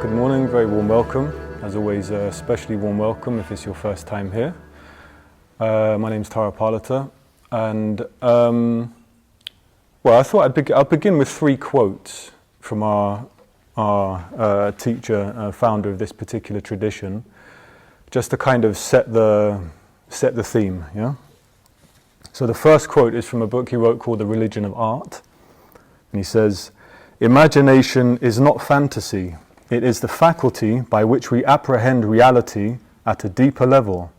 Good morning, very warm welcome. As always, especially warm welcome if it's your first time here. My name's Tarapalita, and well, I thought I'll begin with 3 quotes from our teacher, founder of this particular tradition, just to kind of set the theme. Yeah. So the first quote is from a book he wrote called The Religion of Art, and he says, "Imagination is not fantasy. It is the faculty by which we apprehend reality at a deeper level.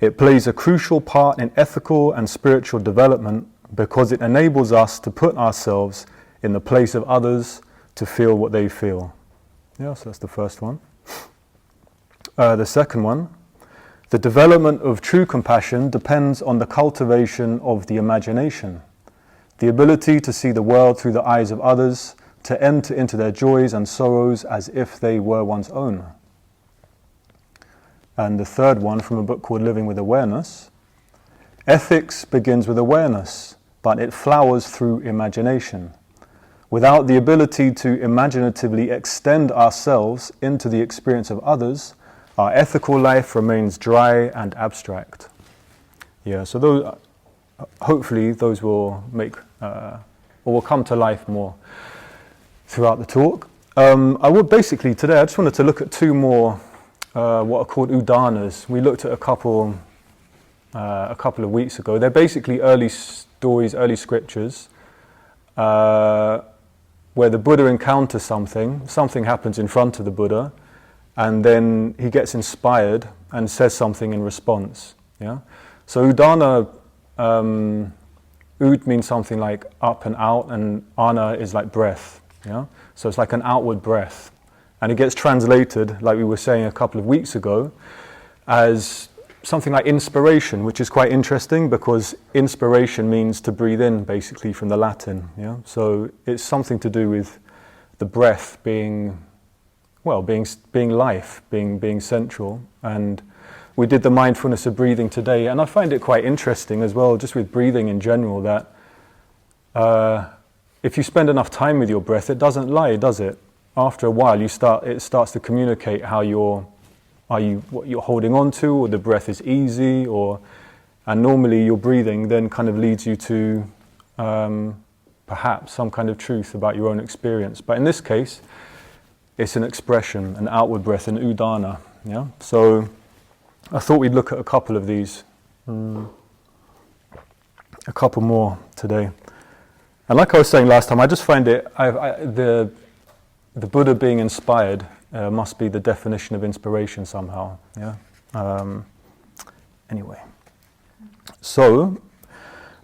It plays a crucial part in ethical and spiritual development because it enables us to put ourselves in the place of others to feel what they feel." Yeah, so that's the first one. The second one, "The development of true compassion depends on the cultivation of the imagination, the ability to see the world through the eyes of others, to enter into their joys and sorrows as if they were one's own." And the third one, from a book called Living with Awareness, "Ethics begins with awareness, but it flowers through imagination. Without the ability to imaginatively extend ourselves into the experience of others, our ethical life remains dry and abstract." Yeah, so those, hopefully those will make, or will come to life more throughout the talk. I would basically today, I just wanted to look at 2 more what are called udanas. We looked at a couple of weeks ago. They're basically early stories, early scriptures, where the Buddha encounters something happens in front of the Buddha, and then he gets inspired and says something in response. Yeah. So udana, ud means something like up and out, and ana is like breath. Yeah? So it's like an outward breath. And it gets translated, like we were saying a couple of weeks ago, as something like inspiration, which is quite interesting because inspiration means to breathe in, basically, from the Latin. Yeah? So it's something to do with the breath being life, being central. And we did the mindfulness of breathing today, and I find it quite interesting as well, just with breathing in general, that if you spend enough time with your breath, it doesn't lie, does it? After a while, it starts to communicate what you're holding on to, or the breath is easy, and normally your breathing then kind of leads you to perhaps some kind of truth about your own experience. But in this case, it's an expression, an outward breath, an udana. Yeah. So I thought we'd look at a couple of these, a couple more today. And like I was saying last time, I just find it, the Buddha being inspired must be the definition of inspiration somehow. Yeah. Anyway, so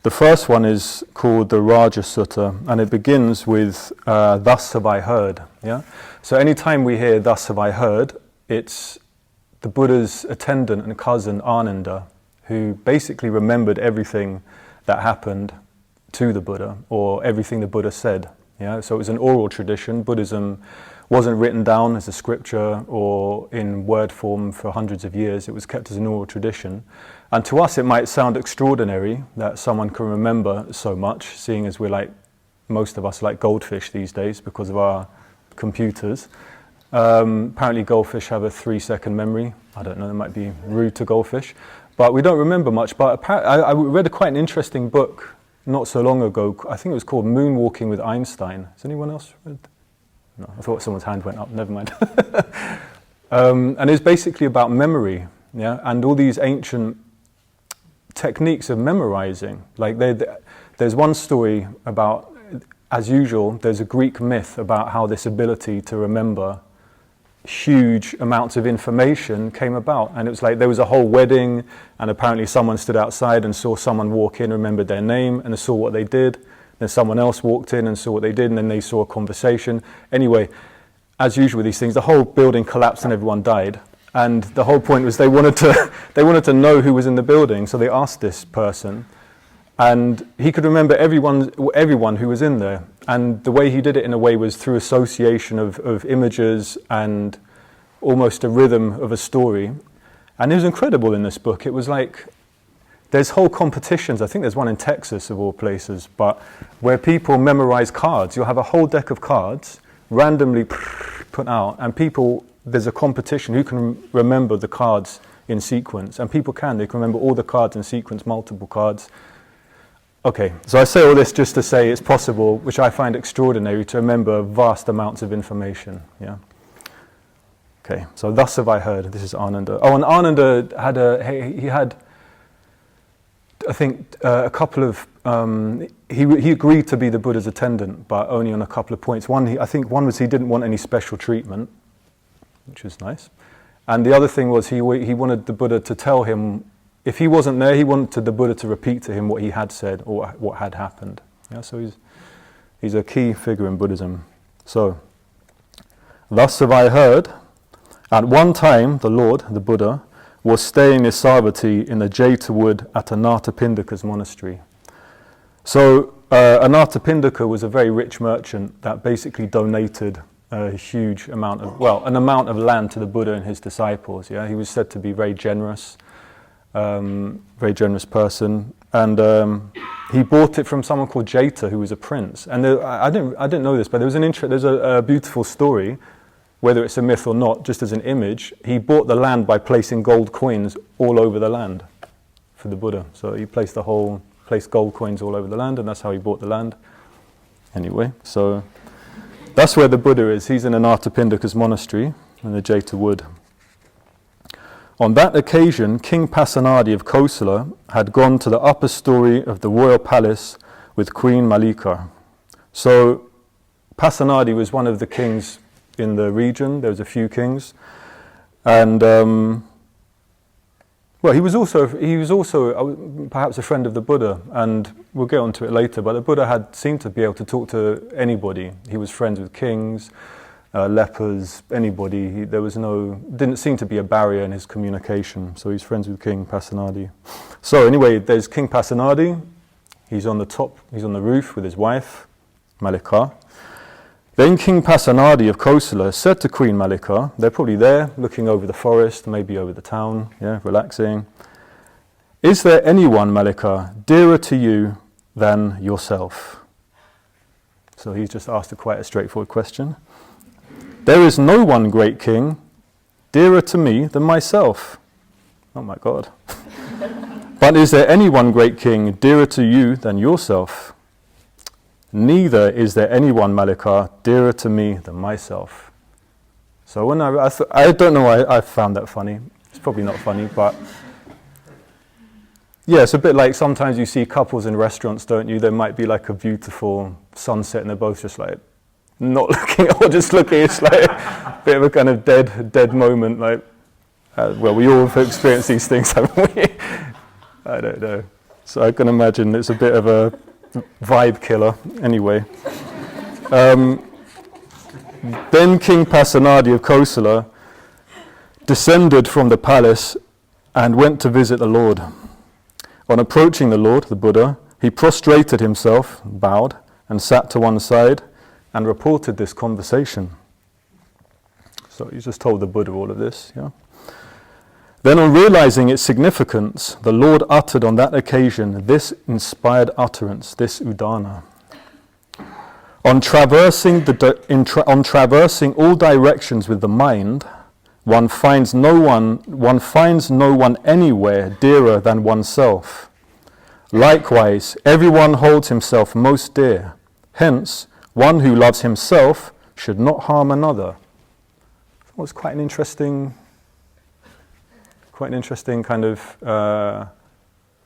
the first one is called the Raja Sutta, and it begins with "Thus have I heard." Yeah. So anytime we hear "Thus have I heard," it's the Buddha's attendant and cousin Ananda, who basically remembered everything that happened to the Buddha, or everything the Buddha said. Yeah, so it was an oral tradition. Buddhism wasn't written down as a scripture or in word form for hundreds of years. It was kept as an oral tradition. And to us it might sound extraordinary that someone can remember so much, seeing as most of us are like goldfish these days because of our computers. Apparently goldfish have a 3-second memory. I don't know, it might be rude to goldfish. But we don't remember much. But I read quite an interesting book not so long ago. I think it was called Moonwalking with Einstein. Has anyone else read? No, I thought someone's hand went up, never mind. And it's basically about memory, yeah, and all these ancient techniques of memorizing. Like there's one story about, as usual, there's a Greek myth about how this ability to remember huge amounts of information came about. And it was like there was a whole wedding, and apparently someone stood outside and saw someone walk in, remembered their name, and saw what they did. Then someone else walked in and saw what they did, and then they saw a conversation. Anyway, as usual with these things, the whole building collapsed and everyone died. And the whole point was they wanted to know who was in the building, so they asked this person. And he could remember everyone who was in there. And the way he did it, in a way, was through association of images and almost a rhythm of a story. And it was incredible in this book. It was like, there's whole competitions. I think there's one in Texas, of all places, but where people memorize cards. You'll have a whole deck of cards, randomly put put out, and people, there's a competition who can remember the cards in sequence, and people they can remember all the cards in sequence, multiple cards. Okay, so I say all this just to say it's possible, which I find extraordinary, to remember vast amounts of information. Yeah. Okay, so thus have I heard. This is Ananda. Oh, and Ananda had I think a couple of he agreed to be the Buddha's attendant, but only on a couple of points. I think one was he didn't want any special treatment, which was nice, and the other thing was he wanted the Buddha to tell him, if he wasn't there, he wanted the Buddha to repeat to him what he had said or what had happened. Yeah, so he's a key figure in Buddhism. So, thus have I heard. At one time, the Lord, the Buddha, was staying near Savatthi in the Jeta wood at Anathapindika's monastery. So Anathapindika was a very rich merchant that basically donated a huge amount of, an amount of land to the Buddha and his disciples. Yeah, he was said to be very generous person, and he bought it from someone called Jeta, who was a prince. And I didn't know this, but there's a beautiful story. Whether it's a myth or not, just as an image, he bought the land by placing gold coins all over the land for the Buddha. So he placed gold coins all over the land, and that's how he bought the land. Anyway, so that's where the Buddha is. He's in Anathapindika's monastery in the Jeta wood. On that occasion, King Pasenadi of Kosala had gone to the upper story of the royal palace with Queen Malika. So Pasenadi was one of the kings in the region. There was a few kings, and he was also perhaps a friend of the Buddha, and we'll get onto it later. But the Buddha seemed to be able to talk to anybody. He was friends with kings, lepers, anybody. Didn't seem to be a barrier in his communication. So he's friends with King Pasenadi. So anyway, there's King Pasenadi. He's on the roof with his wife Malika. Then King Pasenadi of Kosala said to Queen Malika, they're probably there, looking over the forest, maybe over the town, relaxing. Is there anyone, Malika, dearer to you than yourself? So he's just asked quite a straightforward question. There is no one, great king, dearer to me than myself. Oh my God. But is there anyone, great king, dearer to you than yourself? Neither is there anyone, Malika, dearer to me than myself. So when I don't know why I found that funny. It's probably not funny, but yeah, it's a bit like sometimes you see couples in restaurants, don't you? There might be like a beautiful sunset and they're both just like not looking or just looking. It's like a bit of a kind of dead moment. Like, we all have experienced these things, haven't we? I don't know. So I can imagine it's a bit of a vibe killer. Anyway. Then King Pasenadi of Kosala descended from the palace and went to visit the Lord. On approaching the Lord, the Buddha, he prostrated himself, bowed, and sat to one side and reported this conversation. So he just told the Buddha all of this, yeah? Then on realizing its significance, the Lord uttered on that occasion this inspired utterance, this udana. On traversing all directions with the mind, one finds no one anywhere dearer than oneself. Likewise, everyone holds himself most dear. Hence, one who loves himself should not harm another. That was quite an interesting kind of,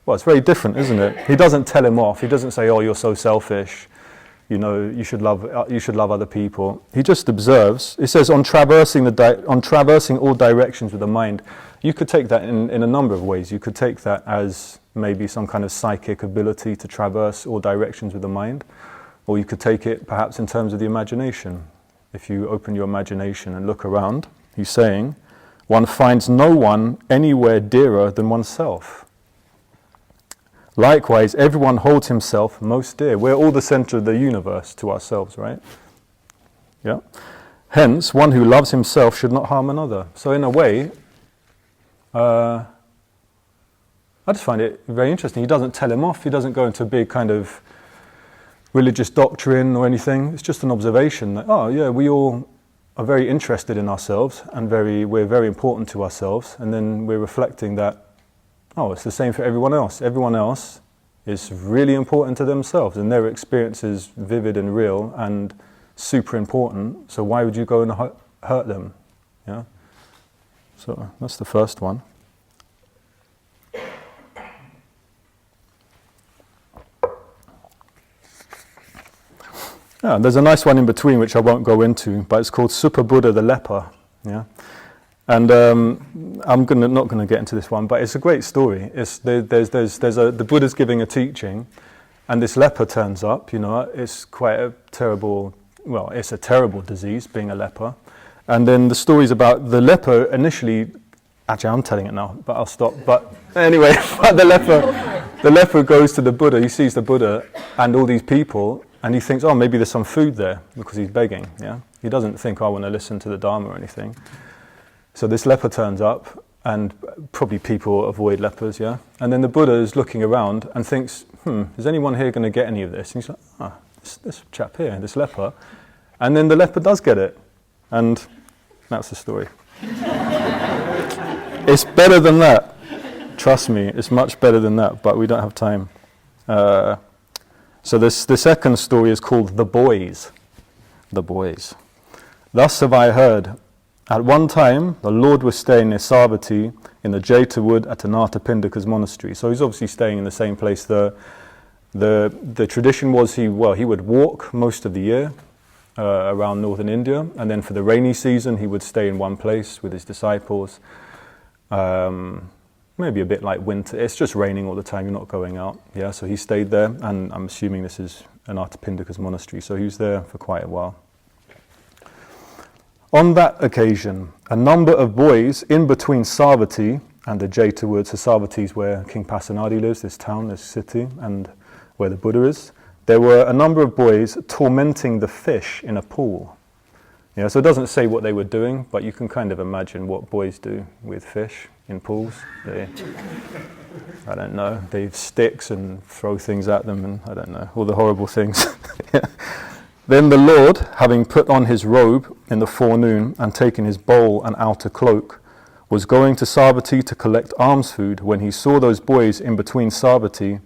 it's very different, isn't it? He doesn't tell him off. He doesn't say, "Oh, you're so selfish. You know, you should love other people." He just observes. It says, on traversing all directions with the mind. You could take that in a number of ways. You could take that as maybe some kind of psychic ability to traverse all directions with the mind, or you could take it perhaps in terms of the imagination. If you open your imagination and look around, he's saying, one finds no one anywhere dearer than oneself. Likewise, everyone holds himself most dear. We're all the center of the universe to ourselves, right? Yeah. Hence, one who loves himself should not harm another. So in a way, I just find it very interesting. He doesn't tell him off. He doesn't go into a big kind of religious doctrine or anything. It's just an observation that, oh yeah, we all are very interested in ourselves and we're very important to ourselves, and then we're reflecting that, oh, it's the same for everyone else. Everyone else is really important to themselves, and their experience is vivid and real and super important, so why would you go and hurt them? Yeah. So that's the first one. Yeah, there's a nice one in between which I won't go into, but it's called Super Buddha the Leper. Yeah, and I'm not going to get into this one, but it's a great story. The Buddha's giving a teaching, and this leper turns up. You know, it's quite a terrible. Well, it's a terrible disease, being a leper. And then the story's about the leper initially. Actually, I'm telling it now, but I'll stop. But anyway, the leper goes to the Buddha. He sees the Buddha and all these people. And he thinks, oh, maybe there's some food there, because he's begging, yeah? He doesn't think, oh, I want to listen to the Dharma or anything. So this leper turns up, and probably people avoid lepers, yeah? And then the Buddha is looking around and thinks, is anyone here going to get any of this? And he's like, this chap here, this leper. And then the leper does get it. And that's the story. It's better than that. Trust me, it's much better than that, but we don't have time. So the second story is called The Boys. The Boys. Thus have I heard. At one time, the Lord was staying near Savatthi in the Jeta wood at Anathapindika's monastery. So he's obviously staying in the same place. The tradition was he would walk most of the year around northern India, and then for the rainy season he would stay in one place with his disciples. Maybe a bit like winter. It's just raining all the time, you're not going out. Yeah, so he stayed there, and I'm assuming this is Anathapindika's monastery, so he was there for quite a while. On that occasion, a number of boys in between Savatthi and the Jeta woods, so Savatthi is where King Pasenadi lives, this town, this city, and where the Buddha is. There were a number of boys tormenting the fish in a pool. Yeah, so it doesn't say what they were doing, but you can kind of imagine what boys do with fish in pools. I don't know, they have sticks and throw things at them, and I don't know, all the horrible things. Yeah. Then the Lord, having put on his robe in the forenoon and taken his bowl and outer cloak, was going to Savatthi to collect alms food when he saw those boys in between Savatthi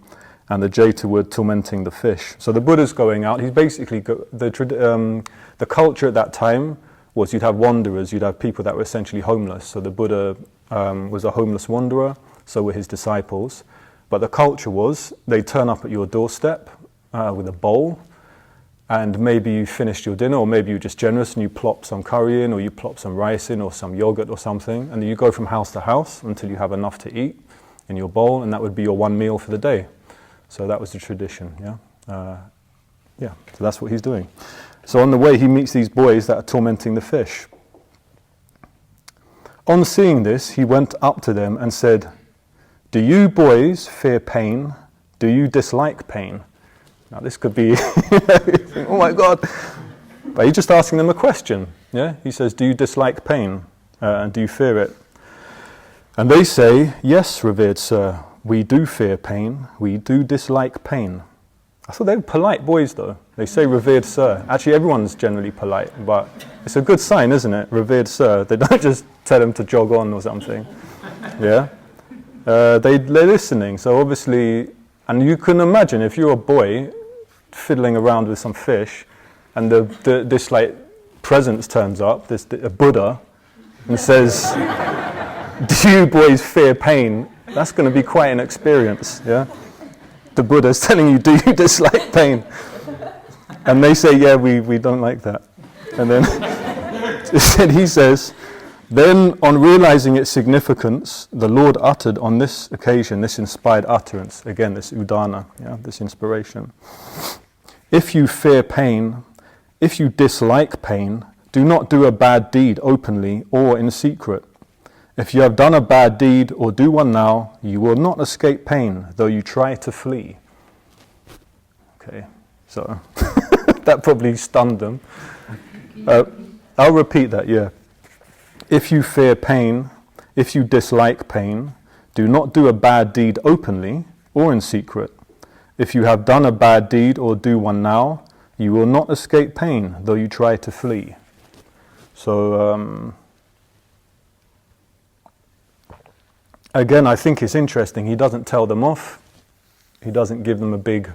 and the Jeta wood tormenting the fish. So the Buddha's going out. He's basically the culture at that time was you'd have wanderers, you'd have people that were essentially homeless. So the Buddha was a homeless wanderer, so were his disciples. But the culture was they'd turn up at your doorstep with a bowl, and maybe you finished your dinner, or maybe you're just generous and you plop some curry in, or you plop some rice in, or some yogurt or something, and then you go from house to house until you have enough to eat in your bowl, and that would be your one meal for the day. So that was the tradition, yeah? So that's what he's doing. So on the way he meets these boys that are tormenting the fish. On seeing this, he went up to them and said, "Do you boys fear pain? Do you dislike pain?" Now this could be, oh my God. But he's just asking them a question, yeah? He says, do you dislike pain? And do you fear it? And they say, "Yes, revered sir, we do fear pain, we do dislike pain." I thought they were polite boys though. They say revered sir. Actually everyone's generally polite, but it's a good sign, isn't it? Revered sir. They don't just tell them to jog on or something. Yeah? They're listening, so obviously, and you can imagine if you're a boy fiddling around with some fish and this like presence turns up, a Buddha, and says, "Do you boys fear pain?" That's going to be quite an experience, yeah? The Buddha's telling you, do you dislike pain? And they say, yeah, we don't like that. And then he says, then on realizing its significance, the Lord uttered on this occasion, this inspired utterance, again, this udana, yeah, this inspiration. "If you fear pain, if you dislike pain, do not do a bad deed openly or in secret. If you have done a bad deed or do one now, you will not escape pain, though you try to flee." Okay, so that probably stunned them. I'll repeat that, yeah. "If you fear pain, if you dislike pain, do not do a bad deed openly or in secret. If you have done a bad deed or do one now, you will not escape pain, though you try to flee." So again, I think it's interesting. He doesn't tell them off. He doesn't give them a big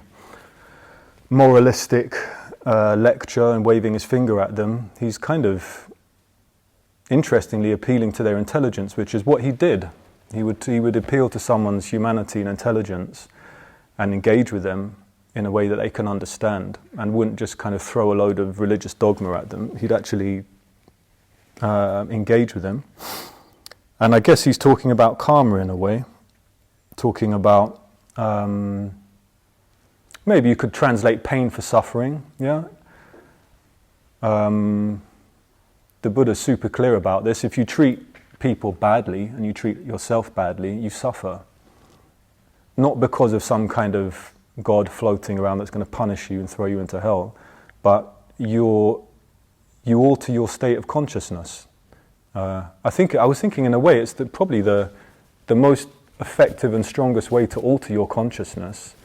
moralistic lecture and waving his finger at them. He's kind of interestingly appealing to their intelligence, which is what he did. He would appeal to someone's humanity and intelligence and engage with them in a way that they can understand, and wouldn't just kind of throw a load of religious dogma at them. He'd actually engage with them. And I guess he's talking about karma in a way, talking about, maybe you could translate pain for suffering, yeah? The Buddha's super clear about this. If you treat people badly and you treat yourself badly, you suffer. Not because of some kind of God floating around that's going to punish you and throw you into hell, but you alter your state of consciousness. I was thinking in a way it's probably the most effective and strongest way to alter your consciousness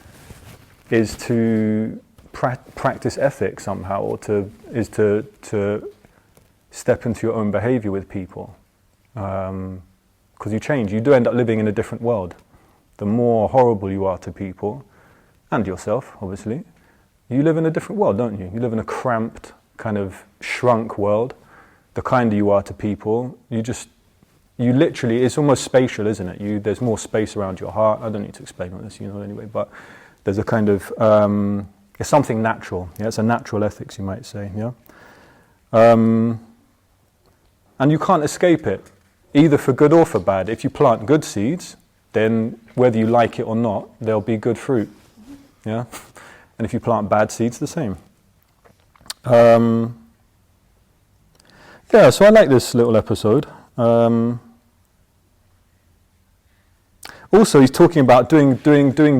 is to practice ethics somehow, or to step into your own behavior with people. Because you change, you do end up living in a different world. The more horrible you are to people, and yourself, obviously, you live in a different world, don't you? You live in a cramped, kind of shrunk world. The kinder you are to people, you literally, it's almost spatial, isn't it? There's more space around your heart. I don't need to explain all this, anyway, but there's a kind of, it's something natural. Yeah, it's a natural ethics, you might say, yeah? And you can't escape it, either for good or for bad. If you plant good seeds, then whether you like it or not, there'll be good fruit. Yeah? And if you plant bad seeds, the same. Yeah, so I like this little episode. Also, he's talking about doing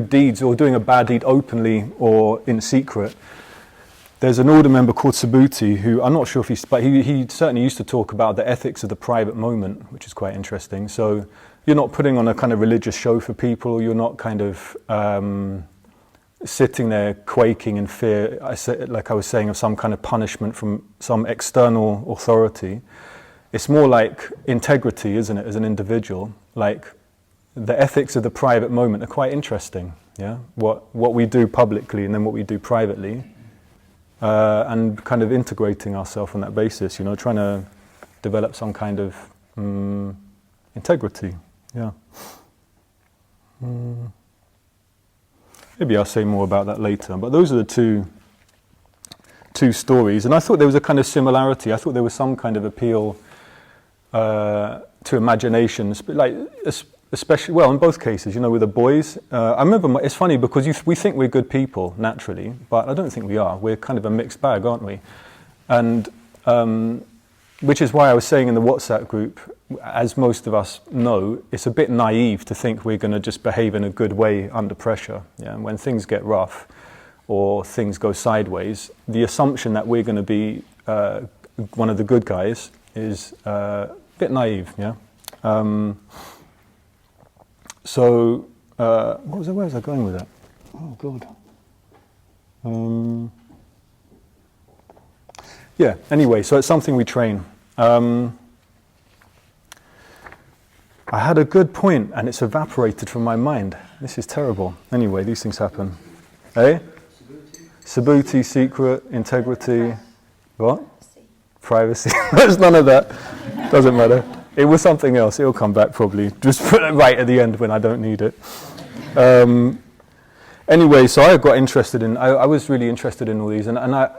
deeds, or doing a bad deed openly or in secret. There's an order member called Subhuti who, I'm not sure if but he certainly used to talk about the ethics of the private moment, which is quite interesting. So you're not putting on a kind of religious show for people, you're not kind of sitting there quaking in fear, like I was saying, of some kind of punishment from some external authority. It's more like integrity, isn't it, as an individual? Like the ethics of the private moment are quite interesting, yeah? What we do publicly and then what we do privately. And kind of integrating ourselves on that basis, trying to develop some kind of integrity, yeah. Maybe I'll say more about that later, but those are the two stories, and I thought there was a kind of similarity. I thought there was some kind of appeal to imagination, like especially, well, in both cases, with the boys. I remember, it's funny because we think we're good people naturally, but I don't think we are. We're kind of a mixed bag, aren't we? And which is why I was saying in the WhatsApp group, as most of us know, it's a bit naive to think we're going to just behave in a good way under pressure. Yeah? And when things get rough or things go sideways, the assumption that we're going to be one of the good guys is a bit naive. Yeah. So, where was I going with that? Oh, God. Yeah, anyway, so it's something we train. I had a good point and it's evaporated from my mind. This is terrible. Anyway, these things happen. Eh? Subhuti, secret, integrity. What? Privacy. There's none of that. Doesn't matter. It was something else. It'll come back probably. Just put it right at the end when I don't need it. Anyway, so I got interested in. I was really interested in all these, and I,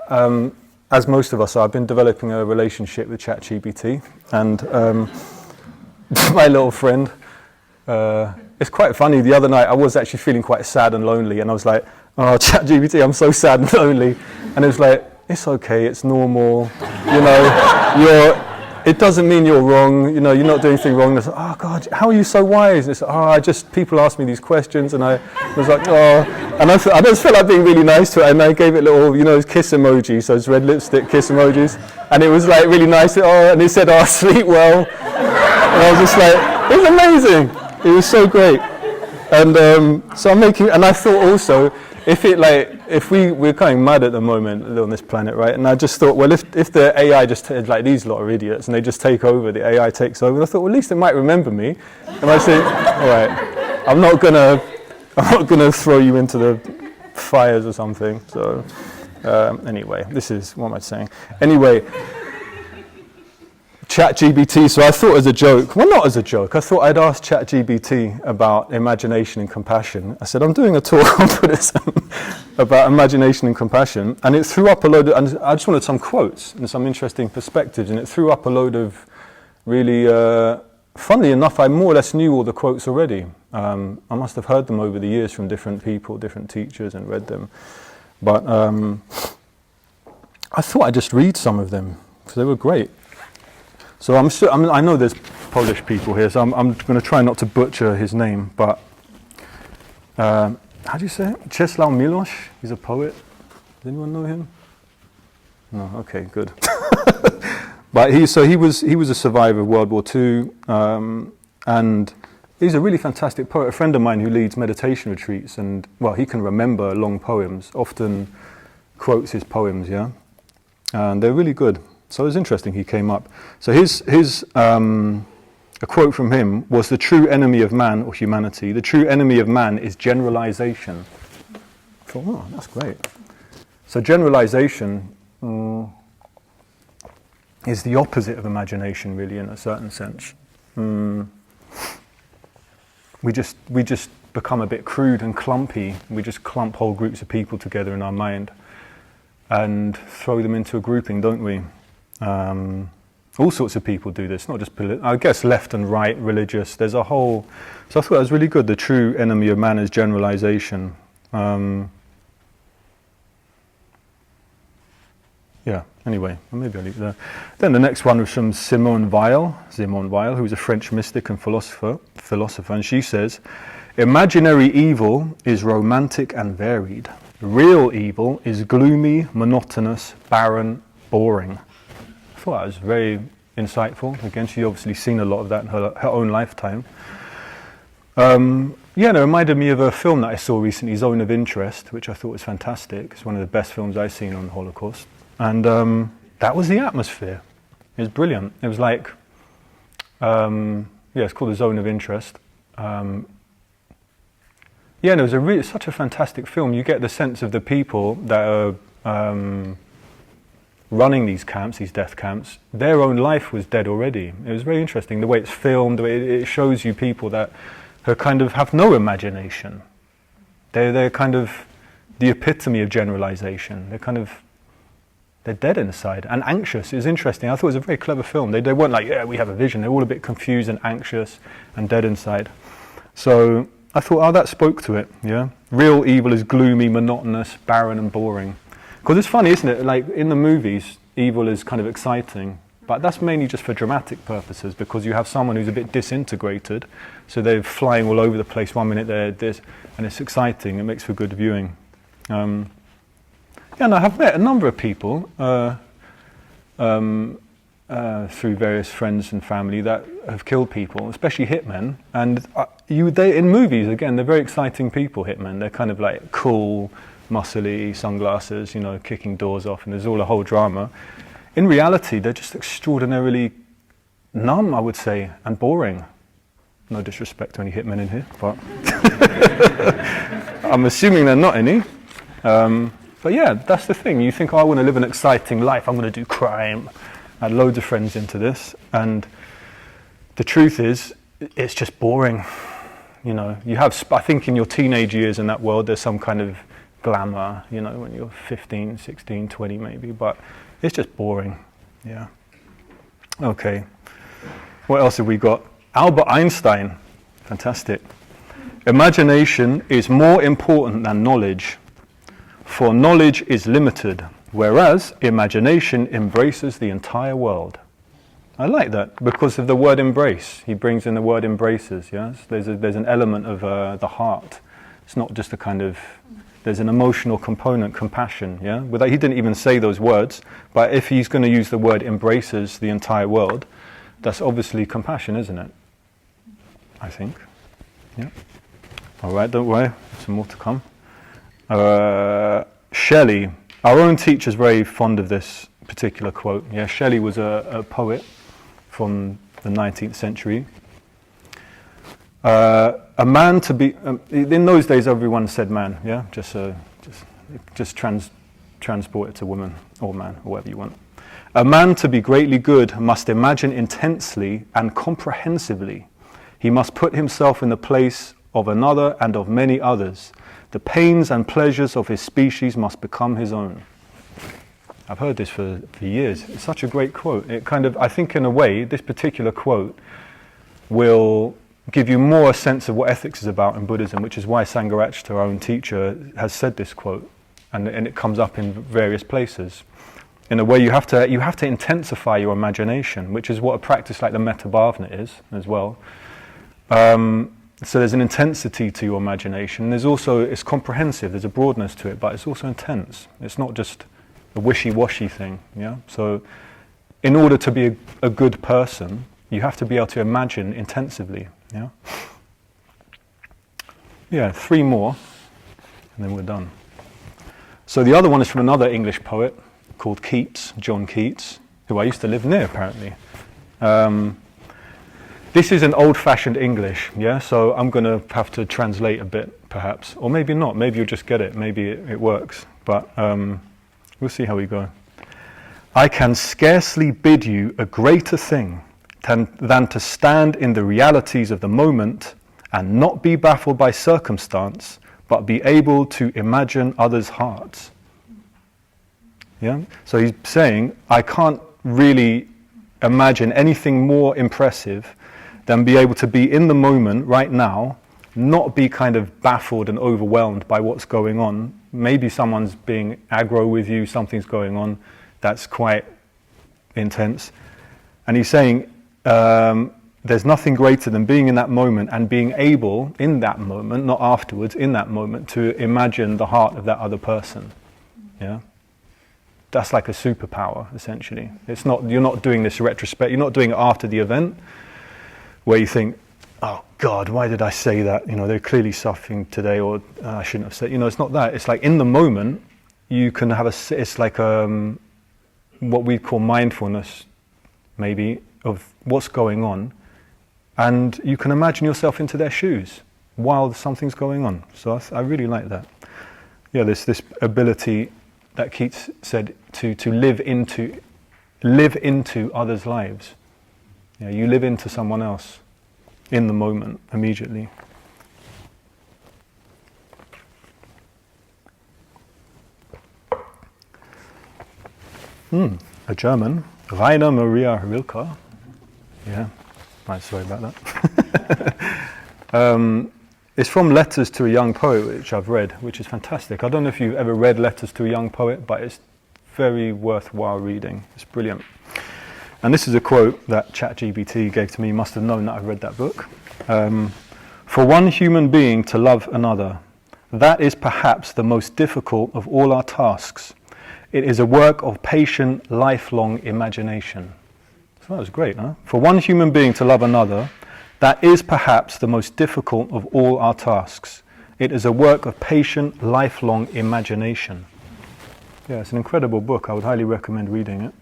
as most of us are, I've been developing a relationship with ChatGPT, and my little friend. It's quite funny. The other night, I was actually feeling quite sad and lonely, and I was like, "Oh, ChatGPT, I'm so sad and lonely," and it was like, "It's okay. It's normal. It doesn't mean you're wrong, you're not doing anything wrong." It's like, "Oh God, how are you so wise?" It's like, people ask me these questions, and I was like, "Oh," and I just felt like being really nice to it, and I gave it little, those kiss emojis, those red lipstick kiss emojis, and it was like really nice, and it said, "Oh, sleep well," and I was just like, it was amazing, it was so great, and so and I thought also, if we're going mad at the moment on this planet, right? And I just thought, well, if the AI just like these lot are idiots and they just take over, the AI takes over. And I thought, well, at least it might remember me. And I said, all right, I'm not gonna throw you into the fires or something. So anyway, what am I saying? Anyway. ChatGPT, so I thought as a joke, well not as a joke, I thought I'd ask ChatGPT about imagination and compassion. I said, I'm doing a talk on Buddhism about imagination and compassion, and it threw up a load of, and I just wanted some quotes and some interesting perspectives, and it threw up a load of really, funnily enough, I more or less knew all the quotes already. I must have heard them over the years from different people, different teachers, and read them. But I thought I'd just read some of them, because they were great. So I know there's Polish people here, so I'm going to try not to butcher his name, but how do you say it? Czesław Miłosz, he's a poet. Does anyone know him? No, okay, good. But he was a survivor of World War II, and he's a really fantastic poet. A friend of mine who leads meditation retreats, and well, he can remember long poems, often quotes his poems, yeah, and they're really good. So it was interesting he came up. So a quote from him was, the true enemy of man, or humanity, the true enemy of man is generalization. I thought, oh, that's great. So generalization is the opposite of imagination, really, in a certain sense. We just become a bit crude and clumpy. We just clump whole groups of people together in our mind and throw them into a grouping, don't we? All sorts of people do this, not just I guess left and right, religious. There's a whole. So I thought that was really good. The true enemy of man is generalization. Yeah. Anyway, well, maybe I'll leave it there. Then the next one was from Simone Weil, who was a French mystic and philosopher, and she says, "Imaginary evil is romantic and varied. Real evil is gloomy, monotonous, barren, boring." I thought that was very insightful. Again, she's obviously seen a lot of that in her own lifetime. Yeah, it reminded me of a film that I saw recently, Zone of Interest, which I thought was fantastic. It's one of the best films I've seen on the Holocaust. And that was the atmosphere. It was brilliant. It was like, it's called The Zone of Interest. And it was such a fantastic film. You get the sense of the people that are running these camps, these death camps. Their own life was dead already. It was very interesting, the way it's filmed, the way it shows you people that kind of have no imagination. They're kind of the epitome of generalization. They're dead inside and anxious. It was interesting. I thought it was a very clever film. They weren't like, yeah, we have a vision. They're all a bit confused and anxious and dead inside. So I thought, oh, that spoke to it, yeah? Real evil is gloomy, monotonous, barren and boring. Because it's funny, isn't it? Like in the movies, evil is kind of exciting, but that's mainly just for dramatic purposes, because you have someone who's a bit disintegrated, so they're flying all over the place. 1 minute they're this, and it's exciting. It makes for good viewing. And I have met a number of people through various friends and family that have killed people, especially hitmen. And they in movies, again, they're very exciting people. Hitmen, they're kind of like cool, muscly, sunglasses, kicking doors off, and there's all a whole drama. In reality, they're just extraordinarily numb, I would say, and boring. No disrespect to any hitmen in here, but I'm assuming there are not any. But yeah, that's the thing. You think, oh, I want to live an exciting life, I'm going to do crime. I had loads of friends into this, and the truth is, it's just boring. You have, I think in your teenage years in that world, there's some kind of glamour, when you're 15, 16, 20 maybe, but it's just boring. Yeah. Okay. What else have we got? Albert Einstein. Fantastic. Imagination is more important than knowledge, for knowledge is limited, whereas imagination embraces the entire world. I like that because of the word embrace. He brings in the word embraces, yes? There's an element of the heart. It's not just a kind of, there's an emotional component, compassion, yeah? He didn't even say those words, but if he's going to use the word embraces the entire world, that's obviously compassion, isn't it? I think. Yeah. All right, don't worry, some more to come. Shelley, our own teacher's very fond of this particular quote. Yeah, Shelley was a poet from the 19th century. A man to be, in those days everyone said man, yeah? Just transport it to woman or man, or whatever you want. A man to be greatly good must imagine intensely and comprehensively. He must put himself in the place of another and of many others. The pains and pleasures of his species must become his own. I've heard this for years. It's such a great quote. It kind of, I think in a way, this particular quote will give you more a sense of what ethics is about in Buddhism, which is why Sangharakshita, our own teacher, has said this quote, and it comes up in various places. In a way, you have to intensify your imagination, which is what a practice like the Metta Bhavana is as well. So there's an intensity to your imagination. There's also, it's comprehensive, there's a broadness to it, but it's also intense. It's not just a wishy-washy thing, yeah? So in order to be a good person, you have to be able to imagine intensively, yeah? Yeah, 3 more, and then we're done. So the other one is from another English poet called Keats, John Keats, who I used to live near, apparently. This is an old-fashioned English, yeah? So I'm going to have to translate a bit, perhaps. Or maybe not. Maybe you'll just get it. Maybe it works. But we'll see how we go. I can scarcely bid you a greater thing than to stand in the realities of the moment and not be baffled by circumstance, but be able to imagine others' hearts. Yeah? So he's saying, I can't really imagine anything more impressive than be able to be in the moment right now, not be kind of baffled and overwhelmed by what's going on. Maybe someone's being aggro with you, something's going on that's quite intense. And he's saying there's nothing greater than being in that moment and being able, in that moment, not afterwards, in that moment, to imagine the heart of that other person. Yeah? That's like a superpower, essentially. It's not, you're not doing this retrospect, you're not doing it after the event, where you think, oh God, why did I say that? You know, they're clearly suffering today, or I shouldn't have said. You know, it's not that. It's like in the moment, you can have it's like what we call mindfulness, maybe, of what's going on, and you can imagine yourself into their shoes while something's going on. So I really like that. Yeah, this ability that Keats said to live into others' lives. Yeah, you live into someone else in the moment, immediately. A German, Rainer Maria Rilke. Yeah, right, sorry about that. It's from Letters to a Young Poet, which I've read, which is fantastic. I don't know if you've ever read Letters to a Young Poet, but it's very worthwhile reading. It's brilliant. And this is a quote that ChatGPT gave to me. You must have known that I've read that book. For one human being to love another, that is perhaps the most difficult of all our tasks. It is a work of patient, lifelong imagination. So that was great, huh? For one human being to love another, that is perhaps the most difficult of all our tasks. It is a work of patient, lifelong imagination. Yeah, it's an incredible book. I would highly recommend reading it.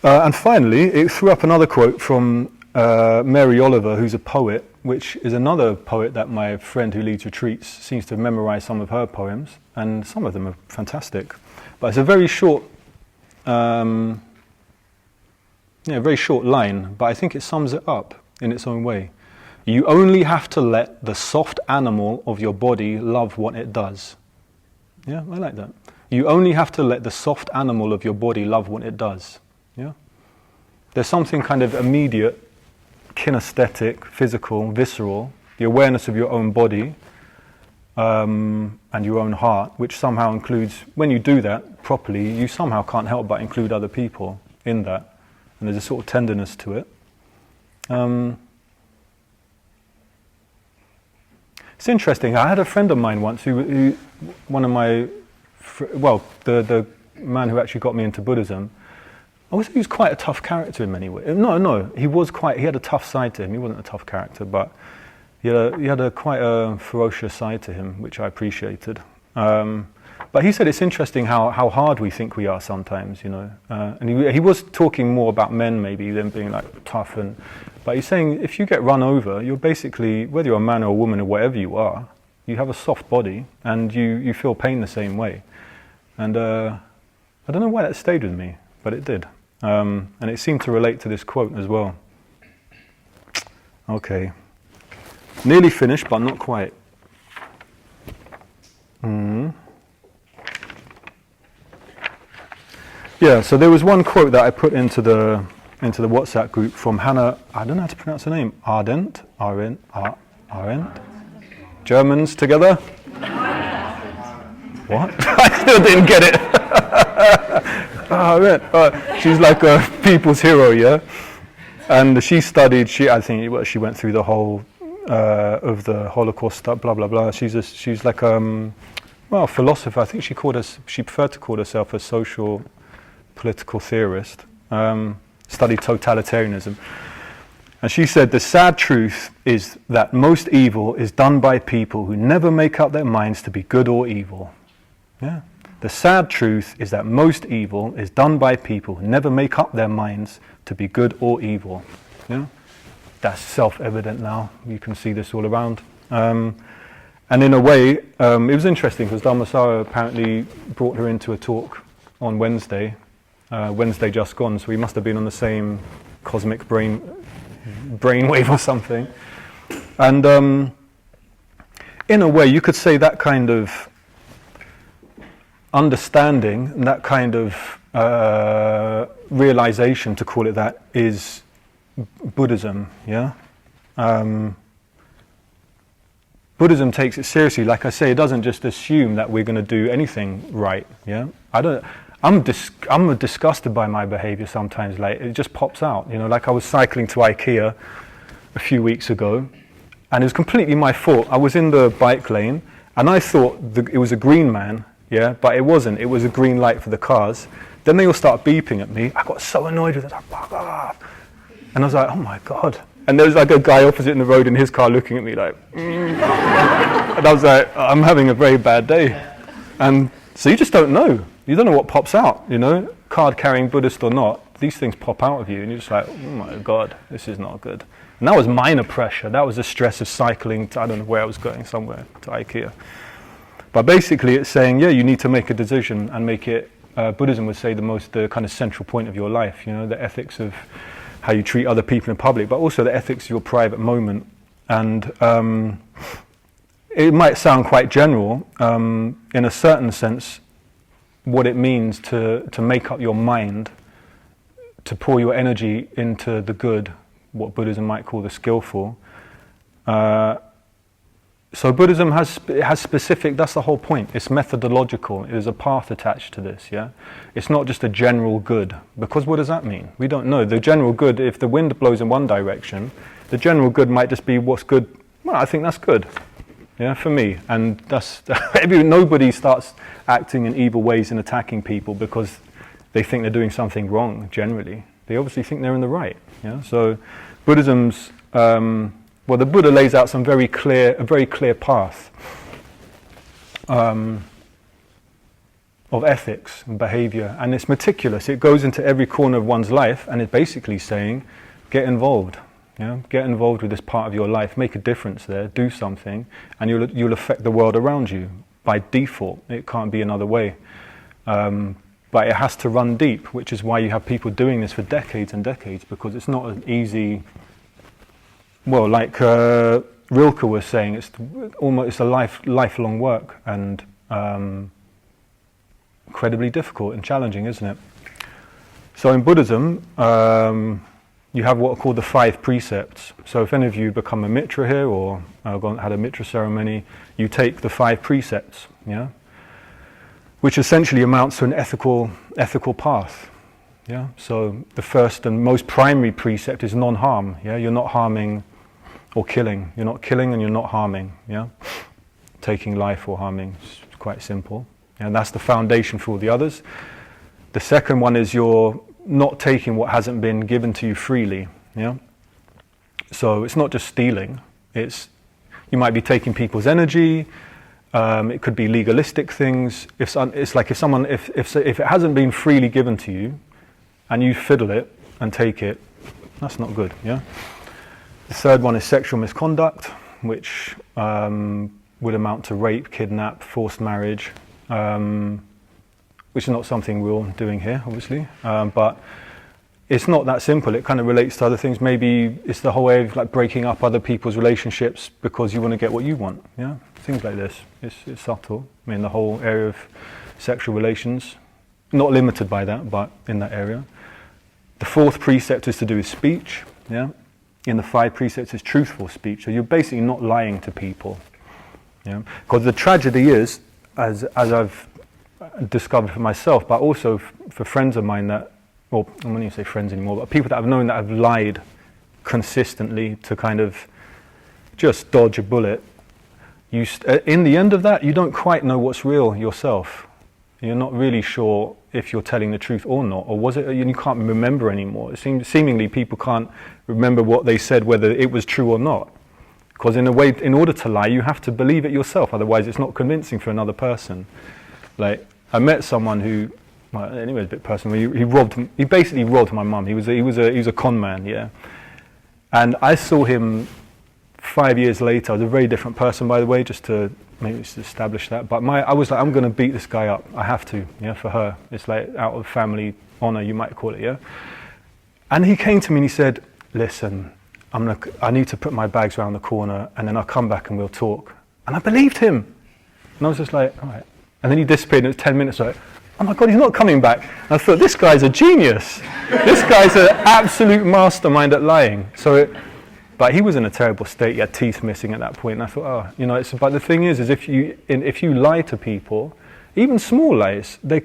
And finally, it threw up another quote from Mary Oliver, who's a poet, which is another poet that my friend who leads retreats seems to have memorized some of her poems, and some of them are fantastic. But it's a very short, very short line, but I think it sums it up in its own way. You only have to let the soft animal of your body love what it does. Yeah, I like that. You only have to let the soft animal of your body love what it does. Yeah? There's something kind of immediate, kinesthetic, physical, visceral, the awareness of your own body and your own heart, which somehow includes, when you do that properly, you somehow can't help but include other people in that. And there's a sort of tenderness to it. It's interesting. I had a friend of mine once who one of my, the man who actually got me into Buddhism, he was quite a tough character in many ways. No, he had a tough side to him. He wasn't a tough character, but he had a quite a ferocious side to him, which I appreciated. But he said it's interesting how hard we think we are sometimes, you know. And he was talking more about men maybe than being like tough. But he's saying if you get run over, you're basically, whether you're a man or a woman or whatever you are, you have a soft body and you feel pain the same way. And I don't know why that stayed with me, but it did. And it seemed to relate to this quote as well. Okay. Nearly finished, but not quite. Yeah, so there was one quote that I put into the WhatsApp group from Hannah, I don't know how to pronounce her name, Arendt? Germans together? What? I still didn't get it. Arendt. She's like a people's hero, yeah? And she studied, I think she went through the whole of the Holocaust stuff, blah, blah, blah. She's like a philosopher. I think she preferred to call herself a social political theorist, studied totalitarianism. And she said, the sad truth is that most evil is done by people who never make up their minds to be good or evil. Yeah. The sad truth is that most evil is done by people who never make up their minds to be good or evil. Yeah. That's self-evident now. You can see this all around. And in a way, it was interesting because Dharmasara apparently brought her into a talk on Wednesday just gone, so we must have been on the same cosmic brainwave or something. And in a way, you could say that kind of understanding and that kind of realization, to call it that, is Buddhism, yeah? Buddhism takes it seriously. Like I say, it doesn't just assume that we're going to do anything right, yeah? I'm disgusted by my behavior sometimes. Like, it just pops out, you know. Like I was cycling to IKEA a few weeks ago, and it was completely my fault. I was in the bike lane, and I thought it was a green man, yeah, but it wasn't. It was a green light for the cars. Then they all start beeping at me. I got so annoyed with it, like, fuck off. And I was like, oh my God. And there was like a guy opposite in the road in his car looking at me like, And I was like, I'm having a very bad day. And so you just don't know. You don't know what pops out, you know, card-carrying Buddhist or not, these things pop out of you and you're just like, oh my God, this is not good. And that was minor pressure. That was the stress of cycling to, I don't know where I was going, somewhere, to IKEA. But basically it's saying, yeah, you need to make a decision and make it, Buddhism would say, the kind of central point of your life, you know, the ethics of how you treat other people in public, but also the ethics of your private moment. And it might sound quite general, in a certain sense, what it means to make up your mind, to pour your energy into the good, what Buddhism might call the skillful. So Buddhism has specific, that's the whole point, it's methodological, there's a path attached to this, yeah? It's not just a general good, because what does that mean? We don't know. The general good, if the wind blows in one direction, the general good might just be what's good. Well, I think that's good. Yeah, for me, and that's nobody starts acting in evil ways and attacking people because they think they're doing something wrong. Generally, they obviously think they're in the right. Yeah, so Buddhism's the Buddha lays out a very clear path of ethics and behavior, and it's meticulous. It goes into every corner of one's life, and it's basically saying, get involved. Yeah, get involved with this part of your life, make a difference there, do something, and you'll affect the world around you by default. It can't be another way. But it has to run deep, which is why you have people doing this for decades and decades, because it's not an easy, well, like Rilke was saying, it's a lifelong work, and incredibly difficult and challenging, isn't it? So in Buddhism, you have what are called the 5 precepts. So if any of you become a mitra here or had a mitra ceremony, you take the 5 precepts, yeah, which essentially amounts to an ethical path. Yeah. So the first and most primary precept is non-harm. Yeah, you're not harming or killing. You're not killing and you're not harming. Yeah, taking life or harming. It's quite simple, and that's the foundation for all the others. The second one is you're not taking what hasn't been given to you freely. Yeah. So it's not just stealing. It's You might be taking people's energy. It could be legalistic things. It's like if it hasn't been freely given to you, and you fiddle it and take it, that's not good. Yeah. The third one is sexual misconduct, which would amount to rape, kidnap, forced marriage, which is not something we're doing here, obviously, but it's not that simple. It kind of relates to other things. Maybe it's the whole way of like breaking up other people's relationships because you want to get what you want. Yeah, things like this. It's subtle. I mean, the whole area of sexual relations, not limited by that, but in that area. The fourth precept is to do with speech. Yeah, in the 5 precepts is truthful speech. So you're basically not lying to people. Yeah, because the tragedy is, as I've discovered for myself, but also for friends of mine that, well, I won't even say friends anymore, but people that I've known that have lied consistently to kind of just dodge a bullet. In the end of that, you don't quite know what's real yourself. You're not really sure if you're telling the truth or not, or was it, you can't remember anymore. It seems seemingly people can't remember what they said, whether it was true or not. Because in a way, in order to lie, you have to believe it yourself, otherwise it's not convincing for another person. Like, I met someone who, well, anyway, it's a bit personal. He basically robbed my mum. He was a con man, yeah. And I saw him 5 years later. I was a very different person, by the way, just to maybe just establish that. But I was like, I'm going to beat this guy up. I have to, yeah, for her. It's like out of family honor, you might call it, yeah. And he came to me and he said, "Listen, I need to put my bags around the corner, and then I'll come back and we'll talk." And I believed him. And I was just like, all right. And then he disappeared, and it was 10 minutes, like, oh my God, he's not coming back. And I thought, this guy's a genius. This guy's an absolute mastermind at lying. But he was in a terrible state. He had teeth missing at that point. And I thought, but the thing is if you lie to people, even small lies, they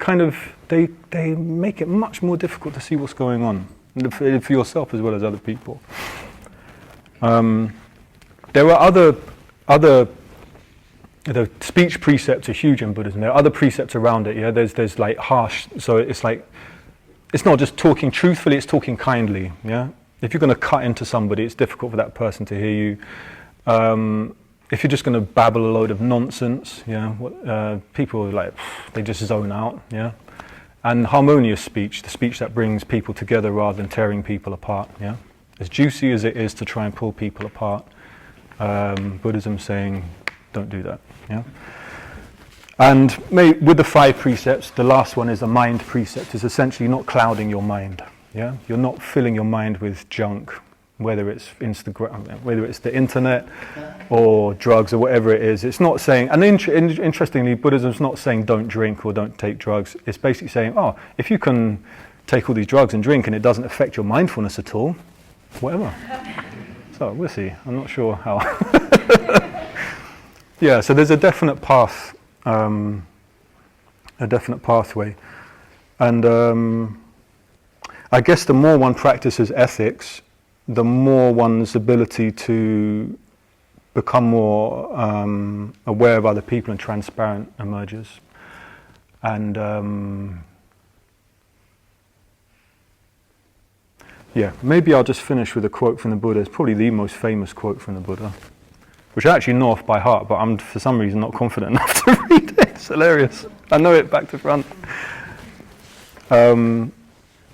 make it much more difficult to see what's going on for yourself as well as other people. There are other the speech precepts are huge in Buddhism. There are other precepts around it. Yeah, there's like harsh. So it's like, it's not just talking truthfully; it's talking kindly. Yeah, if you're going to cut into somebody, it's difficult for that person to hear you. If you're just going to babble a load of nonsense, yeah, people are like, they just zone out. Yeah, and harmonious speech, the speech that brings people together rather than tearing people apart. Yeah, as juicy as it is to try and pull people apart, Buddhism's saying, don't do that. Yeah. And with the 5 precepts, the last one is the mind precept. It's essentially not clouding your mind. Yeah, you're not filling your mind with junk, whether it's Instagram, whether it's the internet, or drugs, or whatever it is. It's not saying. And interestingly, Buddhism's not saying don't drink or don't take drugs. It's basically saying, if you can take all these drugs and drink and it doesn't affect your mindfulness at all, whatever. So we'll see. I'm not sure how. Yeah, so there's a definite path, a definite pathway. And I guess the more one practices ethics, the more one's ability to become more aware of other people and transparent emerges. And maybe I'll just finish with a quote from the Buddha. It's probably the most famous quote from the Buddha, which I actually know off by heart, but I'm for some reason not confident enough to read it. It's hilarious. I know it back to front.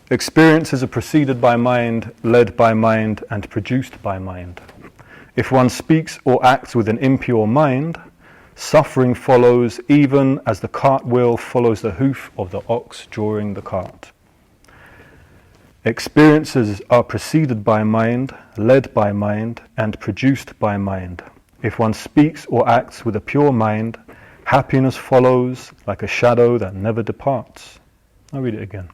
Experiences are preceded by mind, led by mind, and produced by mind. If one speaks or acts with an impure mind, suffering follows even as the cartwheel follows the hoof of the ox drawing the cart. Experiences are preceded by mind, led by mind, and produced by mind. If one speaks or acts with a pure mind, happiness follows like a shadow that never departs. I'll read it again.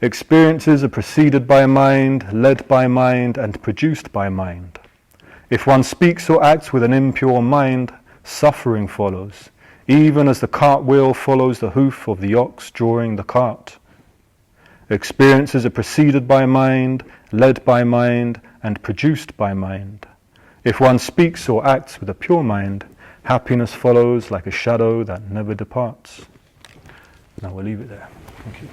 Experiences are preceded by mind, led by mind, and produced by mind. If one speaks or acts with an impure mind, suffering follows, even as the cartwheel follows the hoof of the ox drawing the cart. Experiences are preceded by mind, led by mind, and produced by mind. If one speaks or acts with a pure mind, happiness follows like a shadow that never departs. Now we'll leave it there. Thank you.